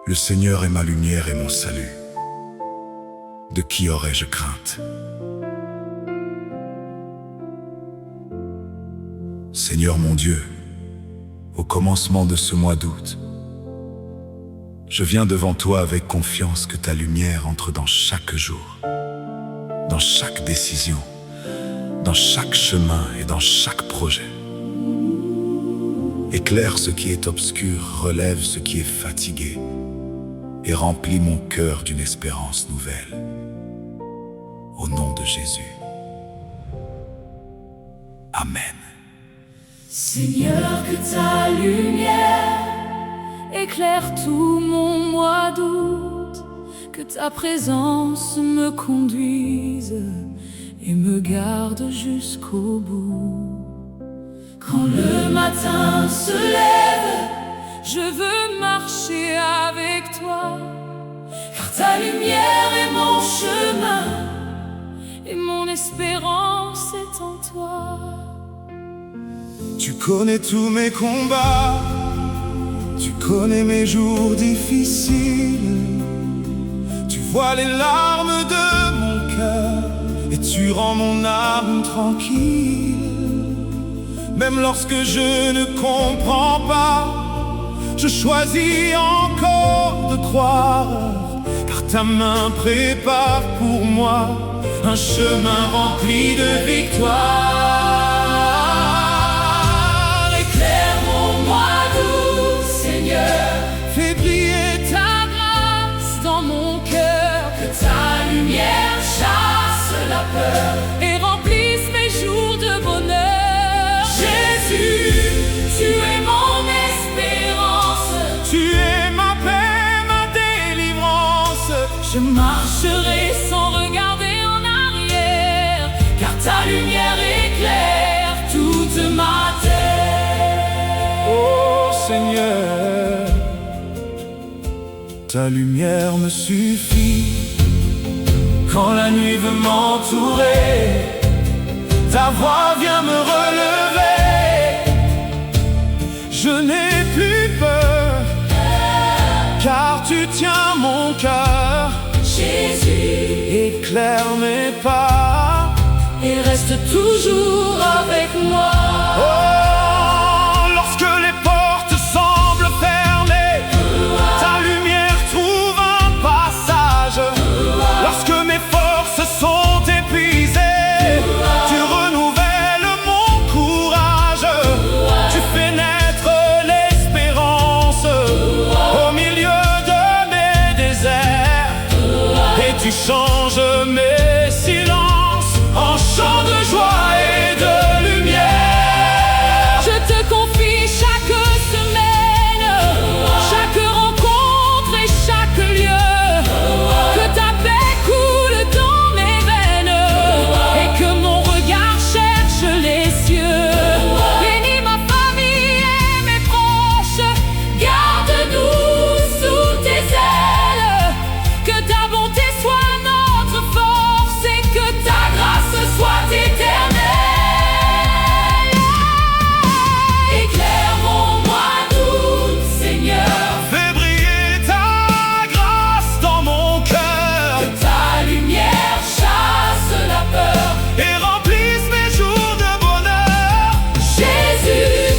Le Seigneur est ma lumière et mon salut. De qui aurais-je crainte? Seigneur mon Dieu, au commencement de ce mois d'août, je viens devant toi avec confiance que ta lumière entre dans chaque jour, dans chaque décision, dans chaque chemin et dans chaque projet. Éclaire ce qui est obscur, relève ce qui est fatigué et remplis mon cœur d'une espérance nouvelle. Au nom de Jésus. Amen. Seigneur, que ta lumière éclaire tout mon mois d'août, que ta présence me conduise et me garde jusqu'au bout. Quand le matin se lève, je veux marcher avec toi, car ta lumière est mon chemin et mon espérance est en toi. Tu connais tous mes combats, tu connais mes jours difficiles, tu vois les larmes de mon cœur et tu rends mon âme tranquille. Même lorsque je ne comprends pas, je choisis encore de croire, car ta main prépare pour moi un chemin rempli de victoire. Éclaire mon mois d'août, Seigneur, Fais briller ta grâce dans mon cœur, que ta lumière chasse la peur et remplisse mes jours de bonheur. Jésus, tu es mon espérance, tu es ma paix, ma délivrance. je marcherai sans regarder en arrière, car ta lumière éclaire toute ma terre. Oh Seigneur, ta lumière me suffit. Quand la nuit veut m'entourer, ta voix vient me relever. Je n'ai plus peur, car tu tiens mon cœur. Jésus, Éclaire mes pas et reste toujours avec moi. Oh, lorsque les portes semblent fermées, ta lumière trouve un passage. Lorsque mes forces sont épuisées, tu renouvelles mon courage. Tu fais naître l'espérance au milieu de mes déserts, et tu changes mes silences en chants de joie et de lumière. Je te confie chaque semaine, chaque rencontre et chaque lieu, que ta paix coule dans mes veines et que mon regard cherche les cieux. Bénis ma famille et mes proches, garde-nous sous tes ailes, que ta bonté soit notre force et que ta grâce soit éternelle. Éclaire mon mois d'août, Seigneur, Fais briller ta grâce dans mon cœur que ta lumière chasse la peur. et remplisse mes jours de bonheur. Jésus,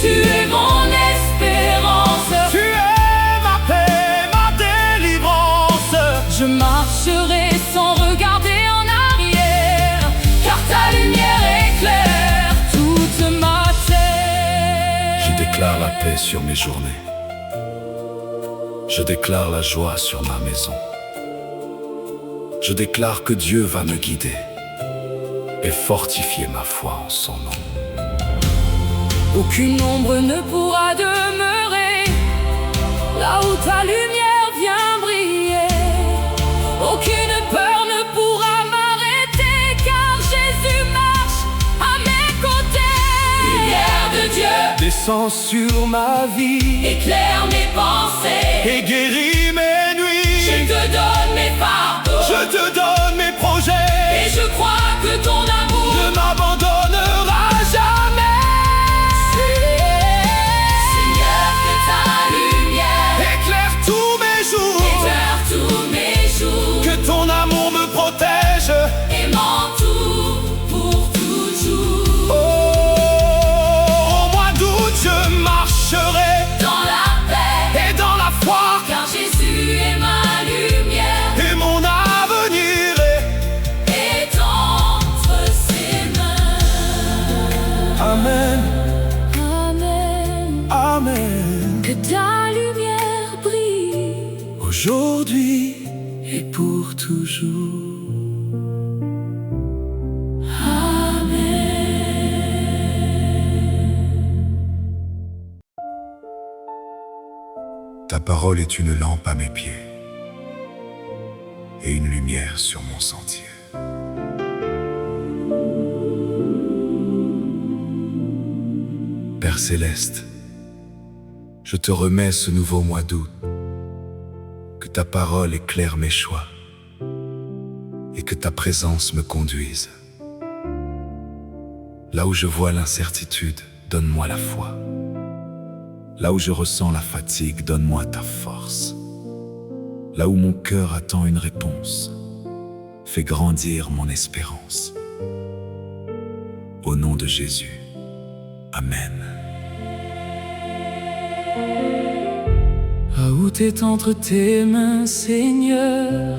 tu es mon espérance, Tu es ma paix, ma délivrance. je marcherai sans regarder en arrière, car ta lumière éclaire toute ma terre. Je déclare la paix sur mes journées. Je déclare la joie sur ma maison. Je déclare que Dieu va me guider et fortifier ma foi en son nom. Aucune ombre ne pourra demeurer là où ta lumière vient briller. Aucune peur ne pourra m'arrêter, car Jésus marche à mes côtés. Lumière de Dieu, Descends sur ma vie éclaire mes pensées. et guéris mes Je nuits. te donne mes fardeaux Je te donne mes projets. et je crois que ton amour Ne m'abandonnera jamais. Seigneur, que ta lumière Éclaire tous mes Amen. Que ta lumière brille Aujourd'hui et pour toujours. Ta parole est une lampe à mes pieds et une lumière sur mon sentier. Père céleste, je te remets ce nouveau mois d'août. Que ta parole éclaire mes choix et que ta présence me conduise. Là où je vois l'incertitude, donne-moi la foi. Là où je ressens la fatigue, donne-moi ta force. Là où mon cœur attend une réponse, fais grandir mon espérance. Au nom de Jésus, Amen. Août est entre tes mains, Seigneur.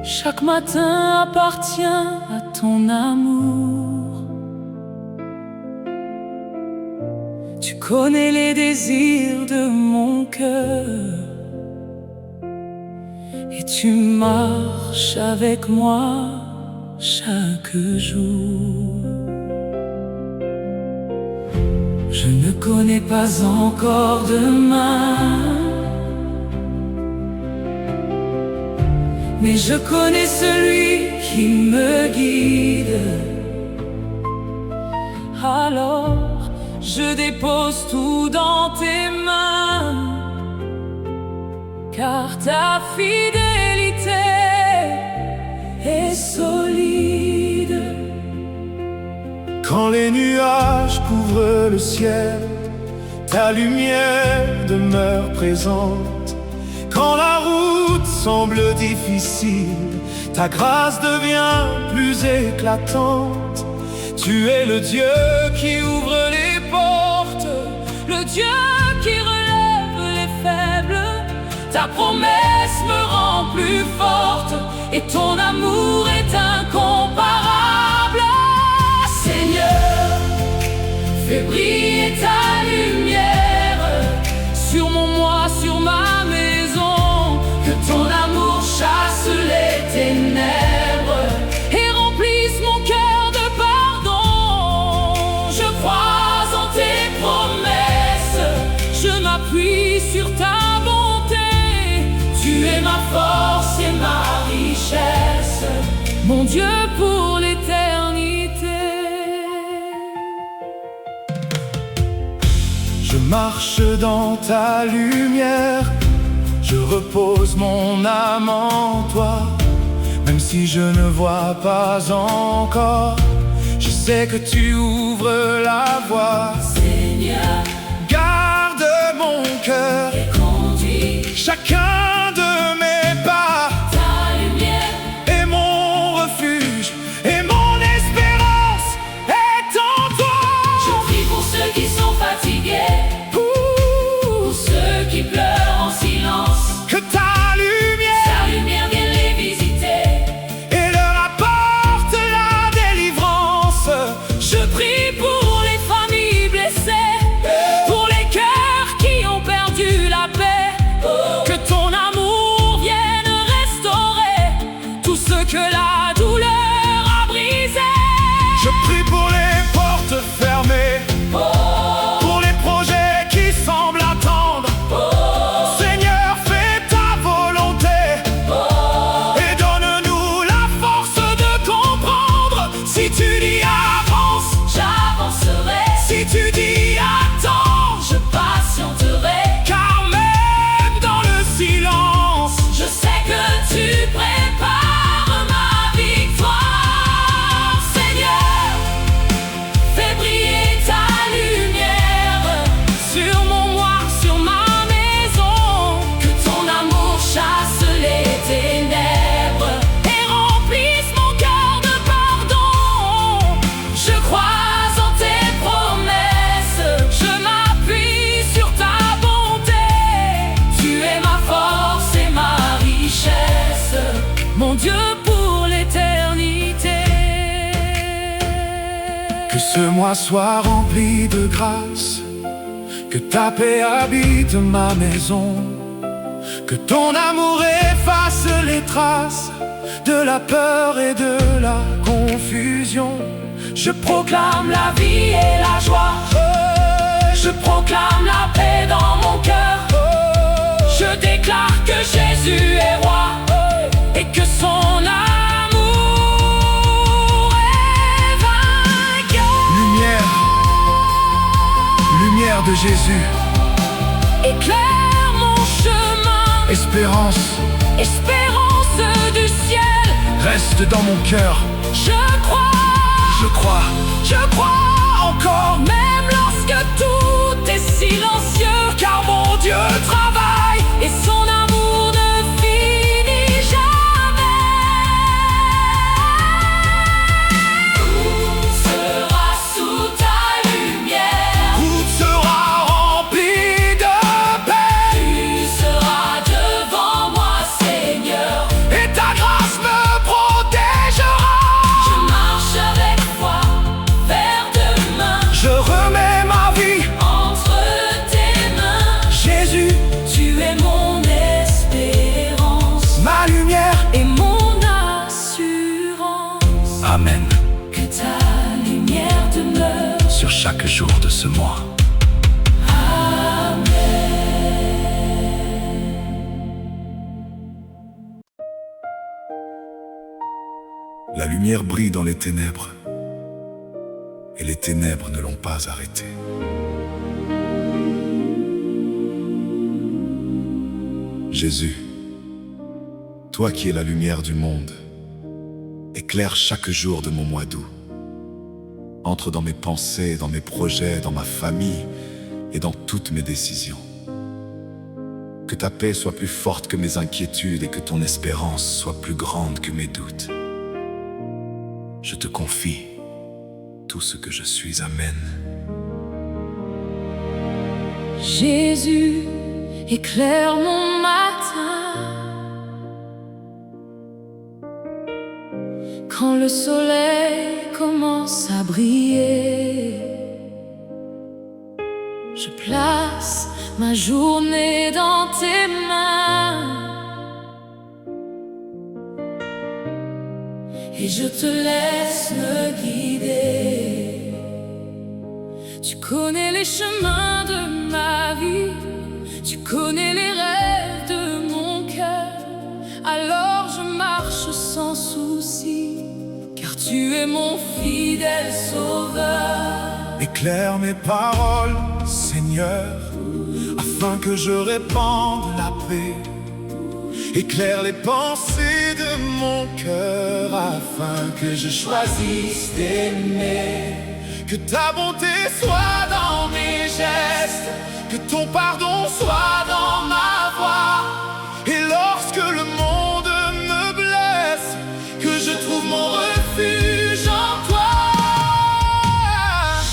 Chaque matin appartient à ton amour. Tu connais les désirs de mon cœur et tu marches avec moi chaque jour. Je ne connais pas encore demain, mais je connais celui qui me guide. Alors je dépose tout dans tes mains, car ta fidélité est solide. Quand les nuages couvrent le ciel, ta lumière demeure présente. Quand la route semble difficile, ta grâce devient plus éclatante. Tu es le Dieu qui ouvre les portes, Le Dieu qui relève les faibles. Ta promesse me rend plus forte et ton amour est incomparable. Seigneur, fais briller ta lumière sur mon moi, sur ma maison. Que ton amour chasse les ténèbres et remplisse mon cœur de pardon. Je crois en tes promesses, je m'appuie sur ta bonté. Tu es ma force et ma richesse, mon Dieu pour l'éternité. Je marche dans ta lumière, je repose mon âme en toi. Même si je ne vois pas encore, je sais que tu ouvres la voie. Seigneur, Garde mon cœur, et conduis chacun de mes pas, ta lumière. et mon refuge, et mon espérance est en toi. Je prie pour ceux qui sont fatigués, pour ceux qui pleurent en silence. Que ta lumière vienne les visiter et leur apporte la délivrance. Je prie pour les familles blessées, pour les cœurs qui ont perdu la paix. Que ton amour vienne restaurer tout ce que la douleur a brisé. Je prie pour les portes fermées, pour les projets qui semblent attendre. Seigneur, fais ta volonté et donne-nous la force de comprendre. Si tu dis avance, J'avancerai, si tu dis attends, je patienterai, car même dans le silence, je sais que tu prépares ma victoire. Seigneur, fais briller ta lumière sur mon moi, sur ma maison. Que ton amour chasse les ténèbres et remplisse mon cœur de pardon. Je crois en tes promesses, moi soit rempli de grâce, que ta paix habite ma maison, que ton amour efface les traces de la peur et de la confusion. Je proclame la vie et la joie. Je proclame la paix dans mon cœur. Je déclare que Jésus est roi et que son amour est vainqueur. Lumière de Jésus, éclaire mon chemin. espérance, du ciel, reste dans mon cœur. je crois encore, même lorsque tout est silencieux, car mon Dieu travaille et son amour ne finit jamais. Tout sera sous ta lumière, Tout sera rempli de paix, tu seras devant moi, Seigneur. et ta grâce me protégera. Je marche avec foi vers demain, Je remets ma vie, entre tes mains. Jésus, Tu es mon espérance ma lumière. et mon assurance. Amen. Que ta lumière demeure. Sur chaque jour de ce mois. La lumière brille dans les ténèbres, et les ténèbres ne l'ont pas arrêté. Jésus, toi qui es la lumière du monde, éclaire chaque jour de mon mois d'août. Entre dans mes pensées, dans mes projets, dans ma famille et dans toutes mes décisions. Que ta paix soit plus forte que mes inquiétudes et que ton espérance soit plus grande que mes doutes. Je te confie tout ce que je suis. Amen. Jésus, éclaire mon matin. Quand le soleil commence à briller, je place ma journée dans tes mains et je te laisse me guider. Tu connais les chemins de ma vie, tu connais les rêves de mon cœur. Alors je marche sans souci, car tu es mon fidèle sauveur. Éclaire mes paroles, Seigneur, afin que je répande la paix. Éclaire les pensées de mon cœur, afin que je choisisse d'aimer. Que ta bonté soit dans mes gestes, que ton pardon soit dans ma voix. Et lorsque le monde me blesse, que je trouve mon refuge en toi.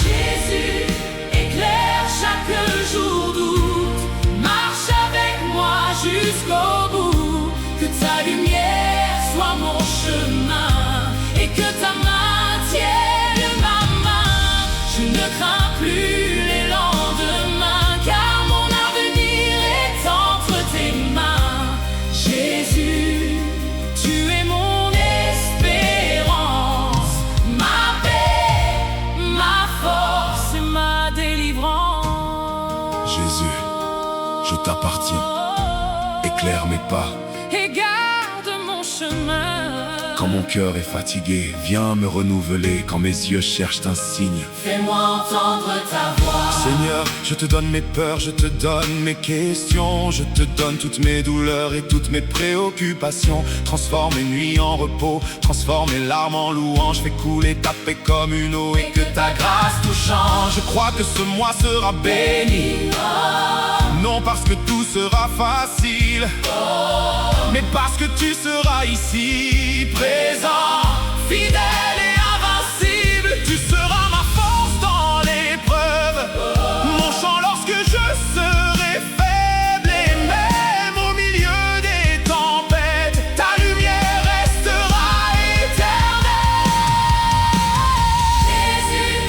Jésus, éclaire chaque jour doute, marche avec moi jusqu'au bout. Que ta lumière soit mon chemin et que ta main tienne ma main. Je ne crains plus les lendemains, car mon avenir est entre tes mains. Jésus, tu es mon espérance, ma paix, ma force et ma délivrance. Jésus, je t'appartiens. Éclaire mes pas. Et garde mon chemin. Quand mon cœur est fatigué, viens me renouveler. Quand mes yeux cherchent un signe, Fais-moi entendre ta voix. Seigneur, je te donne mes peurs, je te donne mes questions. Je te donne toutes mes douleurs et toutes mes préoccupations. Transforme mes nuits en repos, transforme mes larmes en louanges. Fais couler ta paix comme une eau et que ta grâce tout change. Je crois que ce mois sera béni, non parce que tout sera facile, mais parce que tu seras ici, présent, fidèle et invincible. Tu seras ma force dans l'épreuve, mon chant lorsque je serai faible. Et même au milieu des tempêtes, ta lumière restera éternelle. Jésus,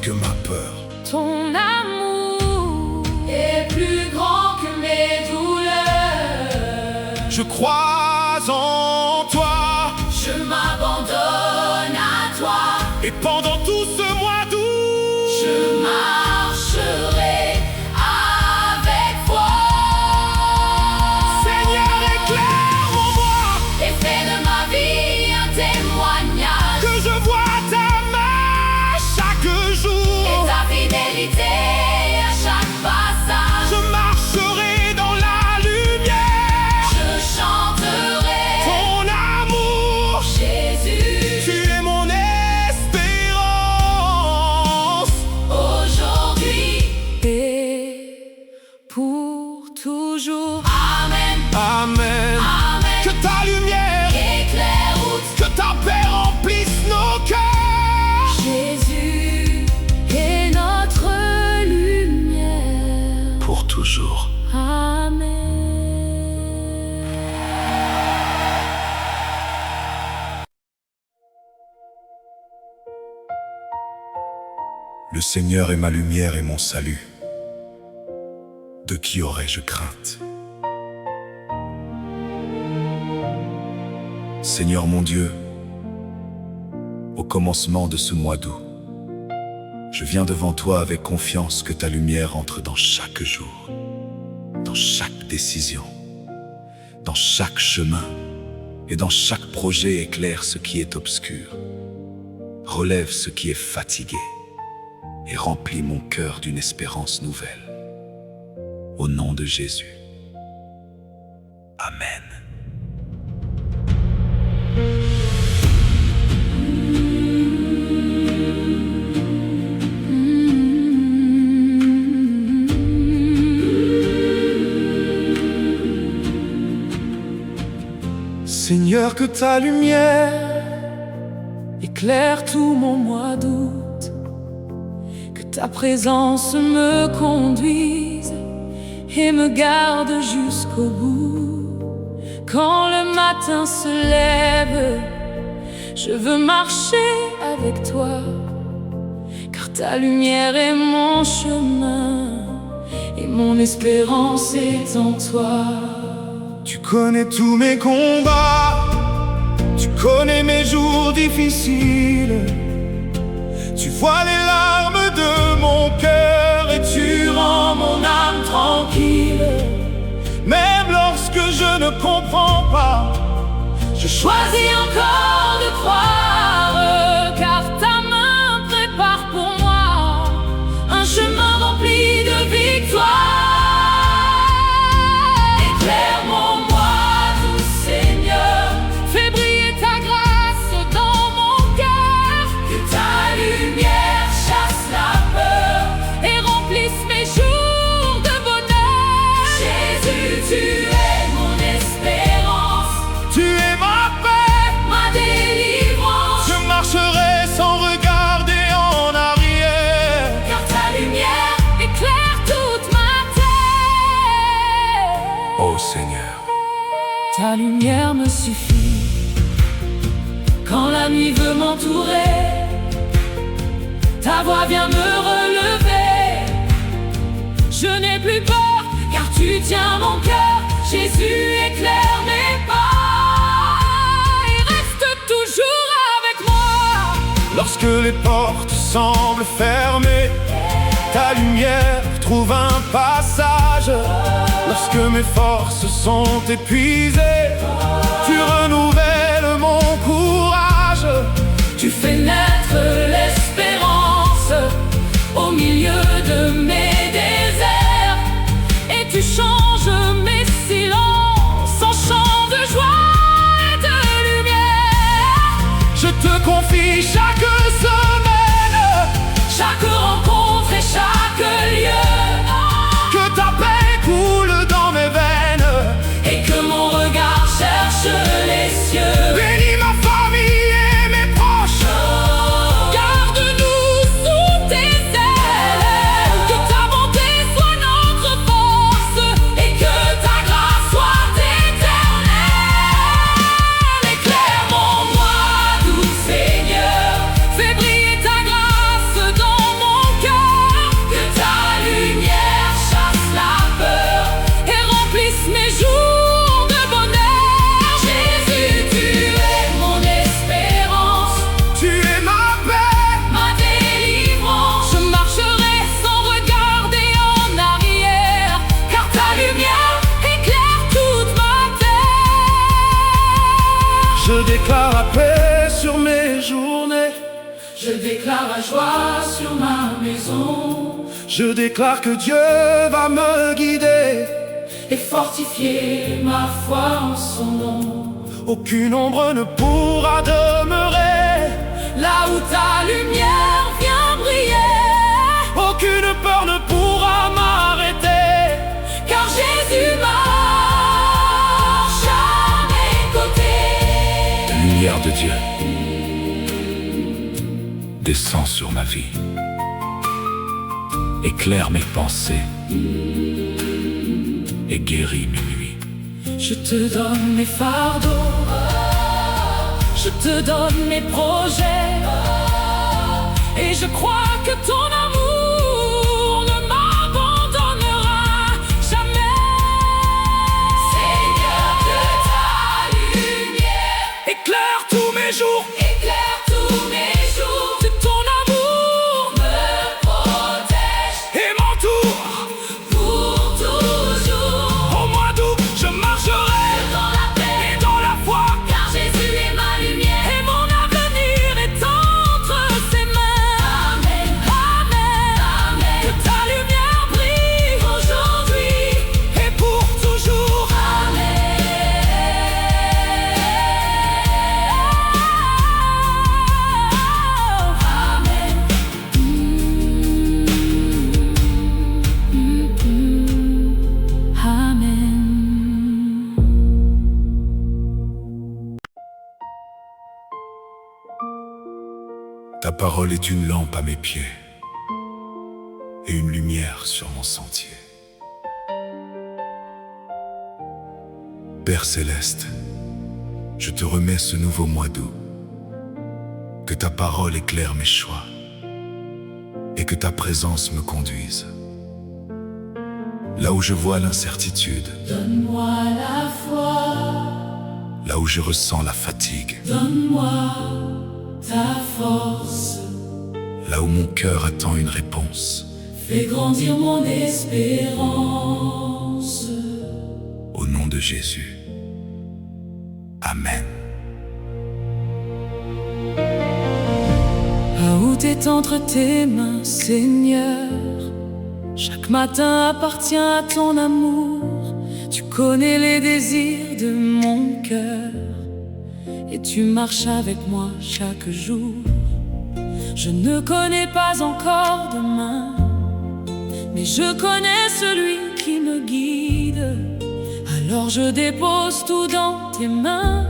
que ma peur. Ton amour est plus grand que mes douleurs. Je crois en toi, Je m'abandonne à toi. et pendant tout ce mois d'août, Je marcherai avec toi. Seigneur, éclaire mon moi, Et fais de ma vie un témoignage. que je vois ta main chaque Et jour. ta fidélité à chaque passage. Je marcherai dans la lumière, Je chanterai ton amour. Jésus. Tu es mon espérance. Aujourd'hui et pour toujours. Amen, Amen. amen. Que ta lumière, Éclaire route. que ta paix remplisse nos cœurs. Jésus est notre lumière. Pour toujours. Amen. Le Seigneur est ma lumière et mon salut. De qui aurais-je crainte? Seigneur mon Dieu, au commencement de ce mois d'août, je viens devant toi avec confiance que ta lumière entre dans chaque jour, dans chaque décision, dans chaque chemin et dans chaque projet. Éclaire ce qui est obscur, relève ce qui est fatigué et remplis mon cœur d'une espérance nouvelle. Au nom de Jésus. Amen. Seigneur, que ta lumière Éclaire tout mon mois d'août. Que ta présence me conduise et me garde jusqu'au bout. Quand le matin se lève, je veux marcher avec toi, car ta lumière est mon chemin et mon espérance est en toi. Tu connais tous mes combats, tu connais mes jours difficiles. Tu vois les larmes de mon cœur et tu rends mon âme tranquille. Même lorsque je ne comprends pas, je Choisis encore de croire, car ta main prépare pour moi un chemin rempli de victoire. Éclaire mon mois d'août, Seigneur, fais briller ta grâce dans mon cœur. Que ta lumière chasse la peur et remplisse mes jours de bonheur. Jésus, tu es mon espérance, Tu es ma paix, ma délivrance. je marcherai sans regarder en arrière. Car ta lumière éclaire toute ma terre. Ô Seigneur, Ta lumière me suffit quand la nuit veut m'entourer. Ta voix vient me relever. Je n'ai plus peur car tu tiens mon cœur. Jésus éclaire mes pas et reste toujours avec moi. Lorsque les portes semblent fermées, ta lumière trouve un passage. Lorsque mes forces sont épuisées, tu renouvelles mon courage. Tu fais naître l'espérance au milieu de mes déserts. Et tu changes mes silences en chants de joie et de lumière. Je te confie chaque semaine, Chaque rencontre et chaque lieu, que ta paix coule dans mes veines. et que mon regard cherche les cieux. Je déclare la joie sur ma maison. Je déclare que Dieu va me guider Et fortifier ma foi en son nom. Aucune ombre ne pourra demeurer Là où ta lumière vient briller. Aucune peur ne pourra m'arrêter Car Jésus marche à mes côtés. La lumière de Dieu descend sur ma vie, éclaire mes pensées et guérit mes nuits. Je te donne mes fardeaux, je te donne mes projets, et je crois que ton amour ne m'abandonnera jamais. Seigneur, que ta lumière Éclaire tous mes jours, éclaire tous mes jours. Que ton amour me protège et m'entoure. pour toujours. Au mois d'août, je marcherai Dans la paix, et dans la foi, car Jésus est ma lumière. et mon avenir est entre ses mains. Amen, Amen. amen. Que ta lumière brille Aujourd'hui, et pour toujours. Amen. Amen. Ta parole est une lampe à mes pieds et une lumière sur mon sentier. Père céleste, je te remets ce nouveau mois d'août. Que ta parole éclaire mes choix et que ta présence me conduise. Là où je vois l'incertitude, Donne-moi la foi, là où je ressens la fatigue, donne-moi ta force. là où mon cœur attend une réponse, Fais grandir mon espérance. au nom de Jésus. Amen. Août est entre tes mains, Seigneur. Chaque matin appartient à ton amour. Tu connais les désirs de mon cœur et tu marches avec moi chaque jour. Je ne connais pas encore demain, mais je connais celui qui me guide. Alors je dépose tout dans tes mains,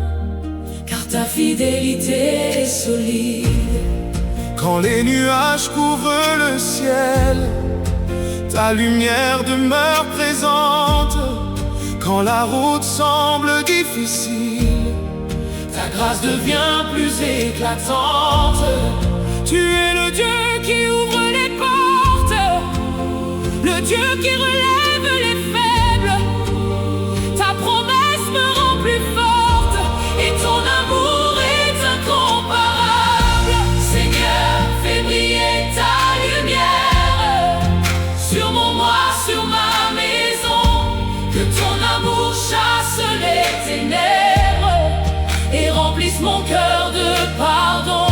car ta fidélité est solide. Quand les nuages couvrent le ciel, ta lumière demeure présente. Quand la route semble difficile, ta grâce devient plus éclatante. Tu es le Dieu qui ouvre les portes, le Dieu qui relève les faibles. Ta promesse me rend plus forte et ton amour est incomparable. Seigneur, fais briller ta lumière sur mon moi, sur ma maison. Que ton amour chasse les ténèbres et remplisse mon cœur de pardon.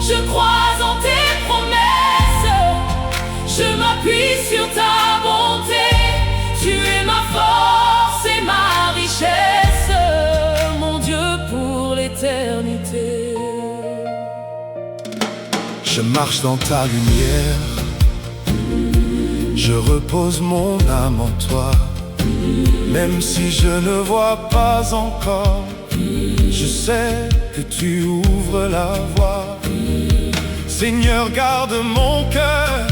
Je crois en tes promesses, je m'appuie sur ta bonté. Tu es ma force et ma richesse, mon Dieu pour l'éternité. Je marche dans ta lumière, je repose mon âme en toi. Même si je ne vois pas encore, je sais que tu ouvres la voie. Seigneur, garde mon cœur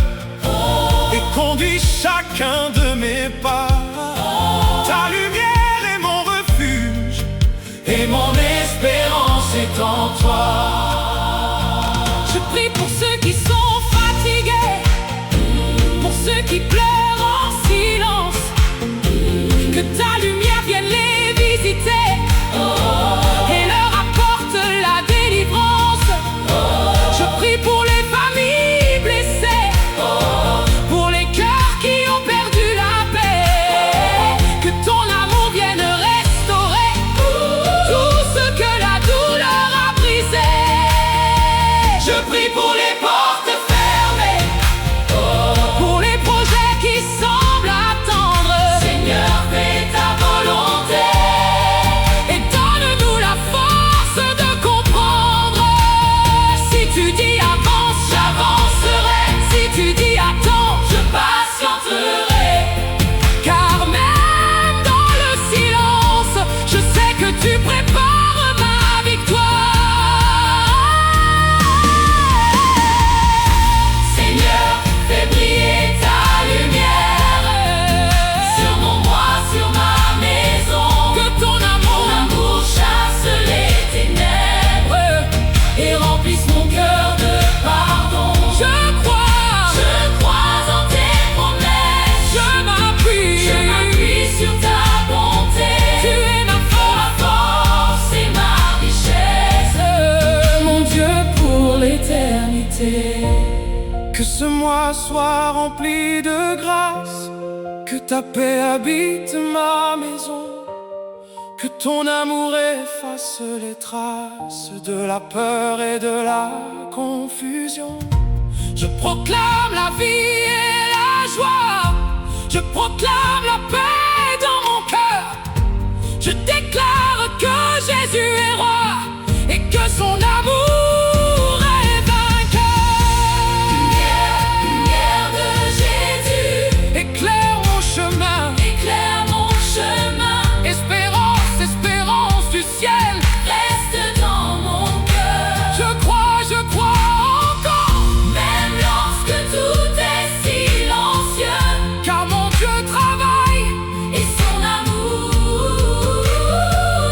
et conduis chacun de mes pas. Ta lumière est mon refuge et mon espérance est en toi. Je prie pour ceux qui sont fatigués, pour ceux qui pleurent en silence. Que ta lumière vienne les visiter et leur apporte la délivrance. Je prie pour les familles blessées, pour les cœurs qui ont perdu la paix. Que ton amour vienne restaurer tout ce que la douleur a brisé. mois soit rempli de grâce, que ta paix habite ma maison, que ton amour efface les traces de la peur et de la confusion. Je proclame la vie et la joie, je proclame la paix dans mon cœur. Je déclare que Jésus est roi et que son amour est vainqueur. Lumière de Jésus, Éclaire mon chemin, éclaire mon chemin. espérance, espérance du ciel. Reste dans mon cœur, Je crois encore, même lorsque tout est silencieux, car mon Dieu travaille. et son amour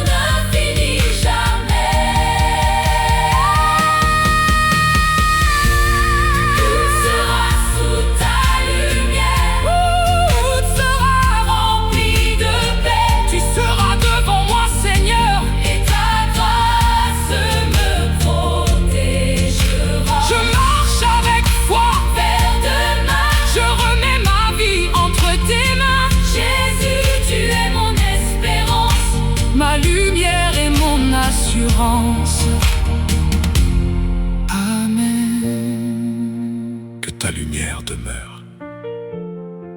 ne finit jamais. Tout sera sous ta lumière, Tout sera rempli de paix, Tu seras devant moi, Seigneur. et ta grâce me protégera. Je marche avec foi, Vers demain, je remets ma vie entre tes mains. Jésus, tu es mon espérance. Ma lumière et mon assurance. Amen. Que ta lumière demeure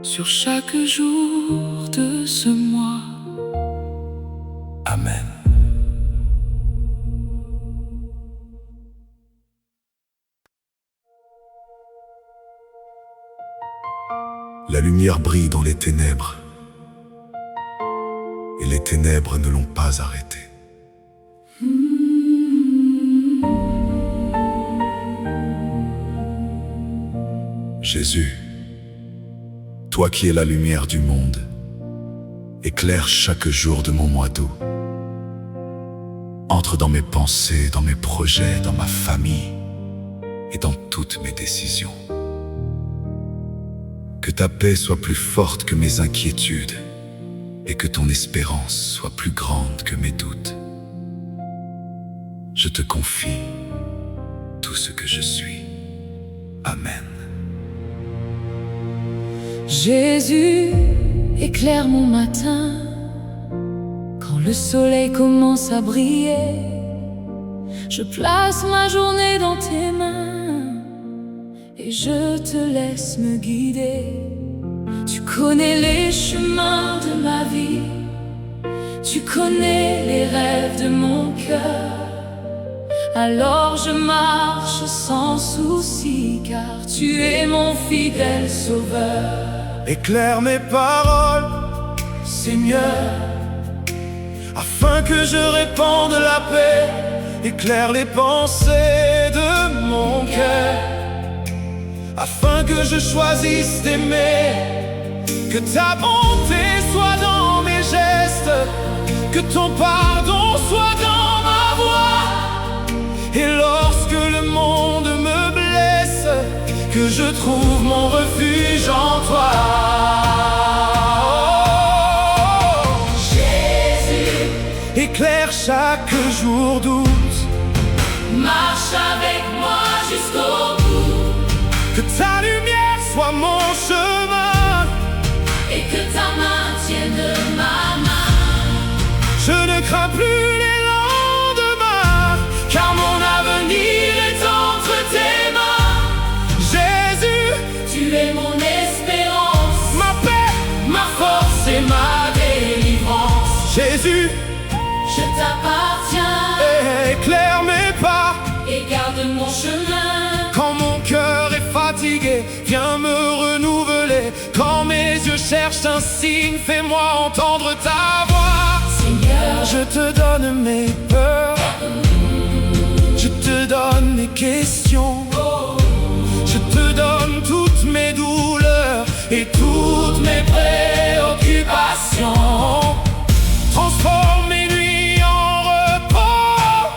sur chaque jour de ce mois. Amen. La lumière brille dans les ténèbres, et les ténèbres ne l'ont pas arrêté. Jésus, toi qui es la lumière du monde, éclaire chaque jour de mon mois d'août. Entre dans mes pensées, dans mes projets, dans ma famille et dans toutes mes décisions. Que ta paix soit plus forte que mes inquiétudes et que ton espérance soit plus grande que mes doutes. Je te confie tout ce que je suis. Amen. Jésus, éclaire mon matin. Quand le soleil commence à briller, je place ma journée dans tes mains et je te laisse me guider. Tu connais les chemins de ma vie, tu connais les rêves de mon cœur. Alors je marche sans souci, car tu es mon fidèle sauveur. Éclaire mes paroles, Seigneur, afin que je répande la paix. Éclaire les pensées de mon cœur, afin que je choisisse d'aimer. Que ta bonté soit dans mes gestes, que ton pardon soit dans ma voix. Et lorsque le monde me blesse, que je trouve mon refuge en toi. Jésus, Éclaire chaque jour d'août, marche avec moi jusqu'au bout, que ta lumière soit mon chemin. et que ta main tienne ma main. Je ne crains plus les lendemains, car mon avenir est entre tes mains. Jésus, Tu es mon espérance, ma paix, ma force et ma délivrance. Jésus, je t'appartiens éclaire mes pas. et garde mon chemin. Quand mon cœur est fatigué, viens me renouveler. Quand mes yeux cherchent un signe, fais-moi entendre ta voix. Seigneur, Je te donne mes peurs, je te donne mes questions, je te donne toutes mes douleurs et toutes mes préoccupations. Transforme mes nuits en repos,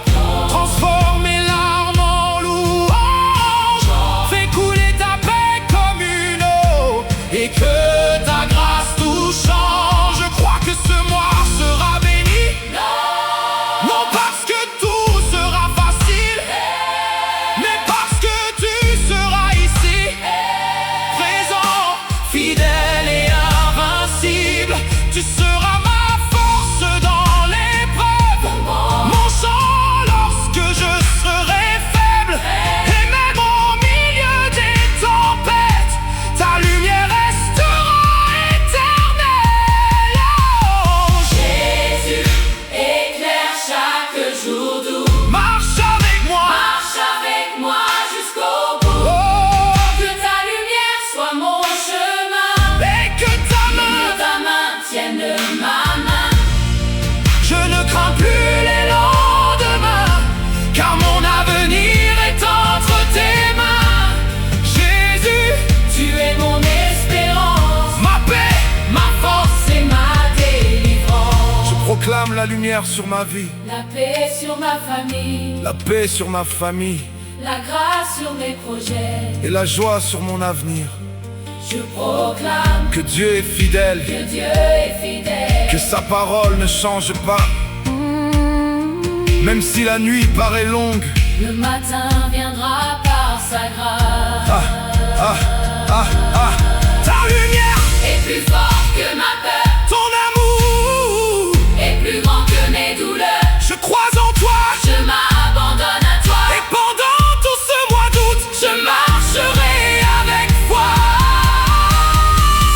transforme mes larmes en louanges. Fais couler ta paix comme une eau et que ta grâce tout change. Je crois que ce mois sera béni, non parce que tout sera facile, mais parce que proclame la lumière sur ma vie, La paix sur ma famille, la paix sur ma famille la grâce sur mes projets. et la joie sur mon avenir. Je proclame Que Dieu est fidèle, que Dieu est fidèle. que sa parole ne change pas. Même si la nuit paraît longue, Le matin viendra par sa grâce. ta lumière, Est plus fort que ma peur, ton amour, est plus grand que mes douleurs. je crois en toi. Je m'abandonne à toi. Et pendant tout ce mois d'août, Je marcherai avec foi.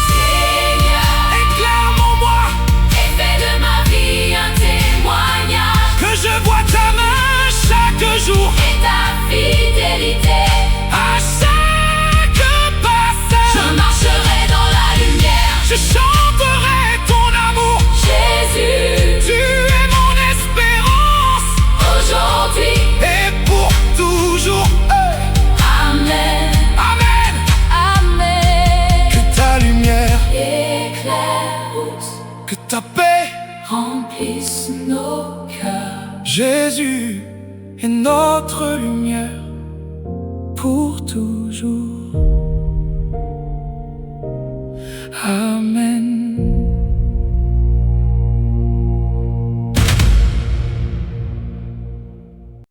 Seigneur, éclaire-moi et fais de ma vie un témoignage. que je vois ta main chaque jour, Et ta fidélité. à chaque passage. Je marcherai dans la lumière. Je chanterai ton amour. Jésus, Tu es mon espérance aujourd'hui. et pour toujours. Amen. Amen. Amen. Que ta lumière, Éclaire route, que ta paix, remplisse nos cœurs. Jésus est notre lumière pour toujours.